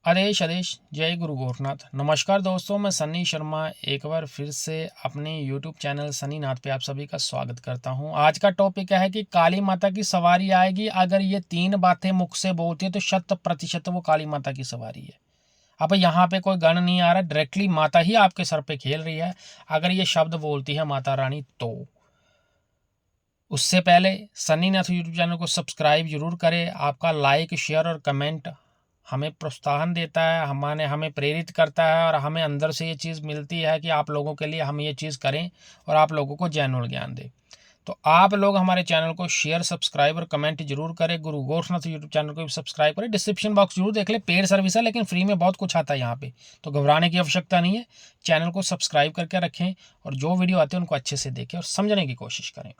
आदेश आदेश जय गुरु गोरखनाथ। नमस्कार दोस्तों, मैं सन्नी शर्मा एक बार फिर से अपने YouTube चैनल सनी नाथ पे आप सभी का स्वागत करता हूं। आज का टॉपिक है कि काली माता की सवारी आएगी। अगर ये 3 बातें मुख से बोलती है तो 100% वो काली माता की सवारी है। अब यहाँ पे कोई गण नहीं आ रहा, डायरेक्टली माता ही आपके सर पे खेल रही है अगर ये शब्द बोलती है माता रानी तो। उससे पहले सनी नाथ यूट्यूब चैनल को सब्सक्राइब जरूर करें। आपका लाइक शेयर और कमेंट हमें प्रोत्साहन देता है, हमें प्रेरित करता है और हमें अंदर से ये चीज़ मिलती है कि आप लोगों के लिए हम ये चीज़ करें और आप लोगों को जेन्युइन ज्ञान दें। तो आप लोग हमारे चैनल को शेयर सब्सक्राइब और कमेंट जरूर करें। गुरु गोरखनाथ यूट्यूब चैनल को भी सब्सक्राइब करें। डिस्क्रिप्शन बॉक्स जरूर देख ले, पेड सर्विस है लेकिन फ्री में बहुत कुछ आता है यहाँ पे, तो घबराने की आवश्यकता नहीं है। चैनल को सब्सक्राइब करके रखें और जो वीडियो आते हैं उनको अच्छे से देखें और समझने की कोशिश करें।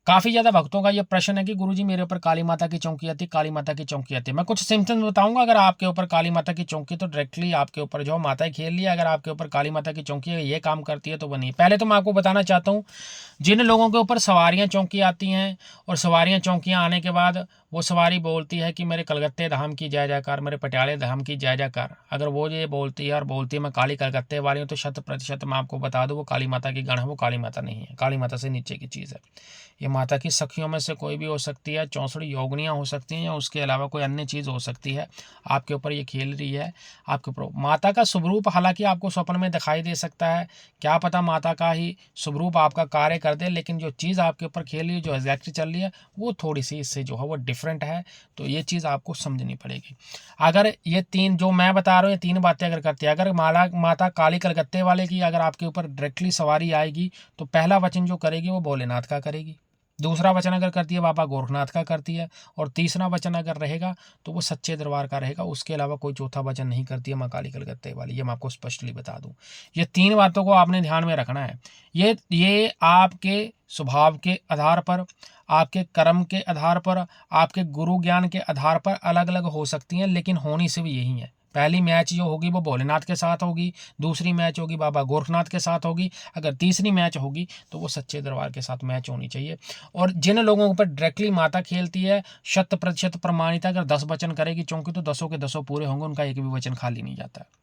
काफ़ी ज़्यादा भक्तों का ये प्रश्न है कि गुरुजी मेरे ऊपर काली माता की चौकी आती, काली माता की चौकी आती है। मैं कुछ सिम्टम्स बताऊंगा। अगर आपके ऊपर काली माता की चौकी तो डायरेक्टली आपके ऊपर जो माता खेल लिया। अगर आपके ऊपर काली माता की चौकी है, ये काम करती है तो वो नहीं। पहले तो मैं आपको बताना चाहता हूँ, जिन लोगों के ऊपर सवारियाँ चौकी आती हैं और सवारियाँ चौकियाँ आने के बाद वो सवारी बोलती है कि मेरे कलकत्ते धाम की जय जयकार, मेरे पटियाले धाम की जय जयकार, अगर वो ये बोलती है और बोलती है मैं काली कलकत्ते वाली हूँ, तो 100% मैं आपको बता दूँ वो काली माता की गण है, वो काली माता नहीं है। काली माता से नीचे की चीज़ है। ये माता की सखियों में से कोई भी हो सकती है, 64 योगनियाँ हो सकती हैं या उसके अलावा कोई अन्य चीज़ हो सकती है। आपके ऊपर ये खेल रही है। आपके ऊपर माता का स्वरूप हालांकि आपको स्वप्न में दिखाई दे सकता है, क्या पता माता का ही स्वरूप आपका कार्य कर दे, लेकिन जो चीज़ आपके ऊपर खेल रही है, जो एग्जैक्ट चल रही है, वो थोड़ी सी इससे जो है वो डिफरेंट है। तो ये चीज़ आपको समझनी पड़ेगी। अगर ये 3 जो मैं बता रहा हूँ, ये 3 बातें अगर करती है, अगर माता काली कलकत्ते वाले की अगर आपके ऊपर डायरेक्टली सवारी आएगी तो पहला वचन जो करेगी वो भोलेनाथ का करेगी, दूसरा वचन अगर करती है बाबा गोरखनाथ का करती है, और तीसरा वचन अगर रहेगा तो वो सच्चे दरबार का रहेगा। उसके अलावा कोई चौथा वचन नहीं करती है माँ काली कलकत्ते वाली। ये मैं आपको स्पष्टली बता दूं। ये 3 बातों को आपने ध्यान में रखना है। ये आपके स्वभाव के आधार पर, आपके कर्म के आधार पर, आपके गुरु ज्ञान के आधार पर अलग अलग हो सकती हैं, लेकिन होनी से भी यही है। पहली मैच जो होगी वो भोलेनाथ के साथ होगी, दूसरी मैच होगी बाबा गोरखनाथ के साथ होगी, अगर तीसरी मैच होगी तो वो सच्चे दरबार के साथ मैच होनी चाहिए। और जिन लोगों के ऊपर डायरेक्टली माता खेलती है 100% प्रमाणित है। अगर 10 वचन करेगी चौंकी तो 10 के 10 पूरे होंगे, उनका एक भी वचन खाली नहीं जाता है।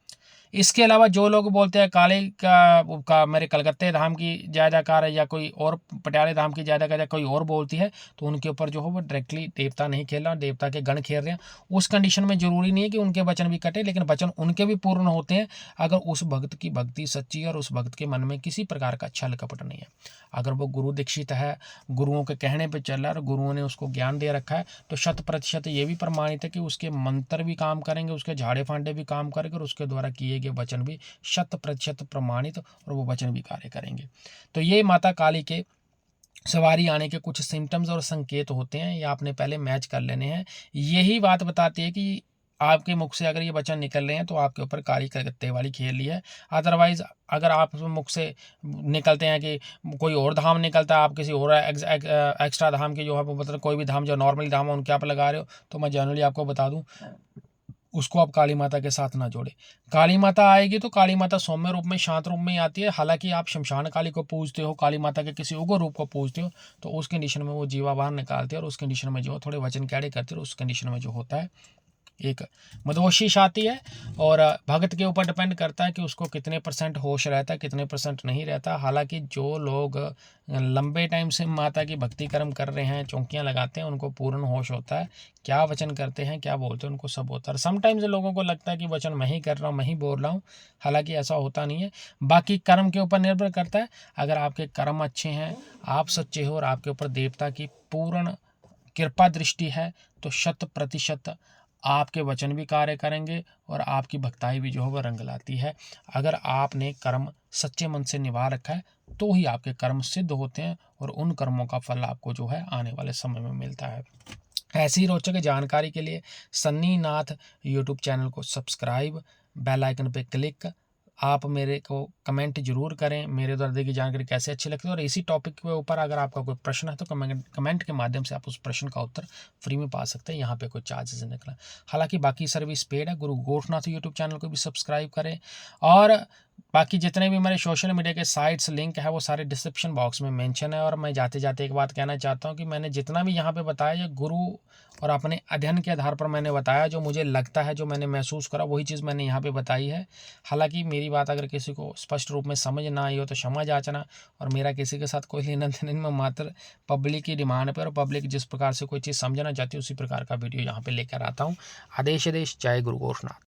इसके अलावा जो लोग बोलते हैं काले का मेरे कलकत्ते धाम की जय जयकार है, या कोई और पटियाले धाम की जय जयकार, या कोई और बोलती है, तो उनके ऊपर जो है वो डायरेक्टली देवता नहीं खेल रहा, देवता के गण खेल रहे हैं। उस कंडीशन में जरूरी नहीं है कि उनके वचन भी कटे, लेकिन वचन उनके भी पूर्ण होते हैं अगर उस भक्त की भक्ति सच्ची है और उस भक्त के मन में किसी प्रकार का छल कपट नहीं है। अगर वो गुरु दीक्षित है, गुरुओं के कहने पर चल रहा है और गुरुओं ने उसको ज्ञान दे रखा है, तो 100% ये भी प्रमाणित है कि उसके मंत्र भी काम करेंगे, उसके झाड़े फांडे भी काम करेंगे और उसके द्वारा किए गए वचन भी 100% प्रमाणित और वो वचन भी कार्य करेंगे। तो ये माता काली के सवारी आने के कुछ सिम्टम्स और संकेत होते हैं, ये आपने पहले मैच कर लेने हैं। यही बात बताती है कि आपके मुख से अगर ये वचन निकल रहे हैं तो आपके ऊपर काली कलकत्ते वाली खेल रही है। अदरवाइज अगर आप मुख से निकलते हैं कि कोई और धाम निकलता है, आप किसी और एक्स्ट्रा धाम के जो है मतलब कोई भी धाम जो नॉर्मली धाम है उनके आप लगा रहे हो, तो मैं जनरली आपको बता दूं उसको आप काली माता के साथ ना जोड़े। काली माता आएगी तो काली माता सौम्य रूप में, शांत रूप में आती है। हालांकि आप शमशान काली को पूजते हो, काली माता के किसी उग्र रूप को पूजते हो, तो उस कंडीशन में वो जीवा बाहर निकालते हैं और उस कंडीशन में जो थोड़े वचन कैड़े करते हैं, उस कंडीशन में जो होता है एक मदहोशी आती है। और भगत के ऊपर डिपेंड करता है कि उसको कितने % होश रहता है, कितने % नहीं रहता। हालांकि जो लोग लंबे टाइम से माता की भक्ति कर्म कर रहे हैं, चौकियां लगाते हैं, उनको पूर्ण होश होता है। क्या वचन करते हैं, क्या बोलते हैं, उनको सब होता है। समटाइम्स लोगों को लगता है कि वचन मैं ही कर रहा हूँ, मैं ही बोल रहा हूँ, हालांकि ऐसा होता नहीं है। बाकी कर्म के ऊपर निर्भर करता है। अगर आपके कर्म अच्छे हैं, आप सच्चे हो और आपके ऊपर देवता की पूर्ण कृपा दृष्टि है, तो 100% आपके वचन भी कार्य करेंगे और आपकी भक्ताई भी जो है वह रंग लाती है। अगर आपने कर्म सच्चे मन से निभा रखा है तो ही आपके कर्म सिद्ध होते हैं और उन कर्मों का फल आपको जो है आने वाले समय में मिलता है। ऐसी रोचक जानकारी के लिए सन्नी नाथ यूट्यूब चैनल को सब्सक्राइब, बेल आइकन पे क्लिक, आप मेरे को कमेंट जरूर करें मेरे द्वारा दी गई जानकारी कैसे अच्छी लगती है। और इसी टॉपिक के ऊपर अगर आपका कोई प्रश्न है तो कमेंट के माध्यम से आप उस प्रश्न का उत्तर फ्री में पा सकते हैं। यहाँ पे कोई चार्जेस नहीं निकला। हालांकि बाकी सर्विस पेड है। गुरु गोरखनाथ यूट्यूब चैनल को भी सब्सक्राइब करें और बाकी जितने भी मेरे सोशल मीडिया के साइट्स लिंक है वो सारे डिस्क्रिप्शन बॉक्स में मेंशन है। और मैं जाते जाते एक बात कहना चाहता हूँ कि मैंने जितना भी यहाँ पे बताया ये गुरु और अपने अध्ययन के आधार पर मैंने बताया, जो मुझे लगता है, जो मैंने महसूस करा, वही चीज़ मैंने यहाँ पे बताई है। हालांकि मेरी बात अगर किसी को स्पष्ट रूप में समझ ना आई हो तो क्षमा याचना। और मेरा किसी के साथ कोई लेना देना नहीं, मैं मात्र पब्लिक की डिमांड पर और पब्लिक जिस प्रकार से कोई चीज़ समझना चाहती है उसी प्रकार का वीडियो यहाँ पे लेकर आता हूँ। आदेश आदेश, जय गुरु गोरखनाथ।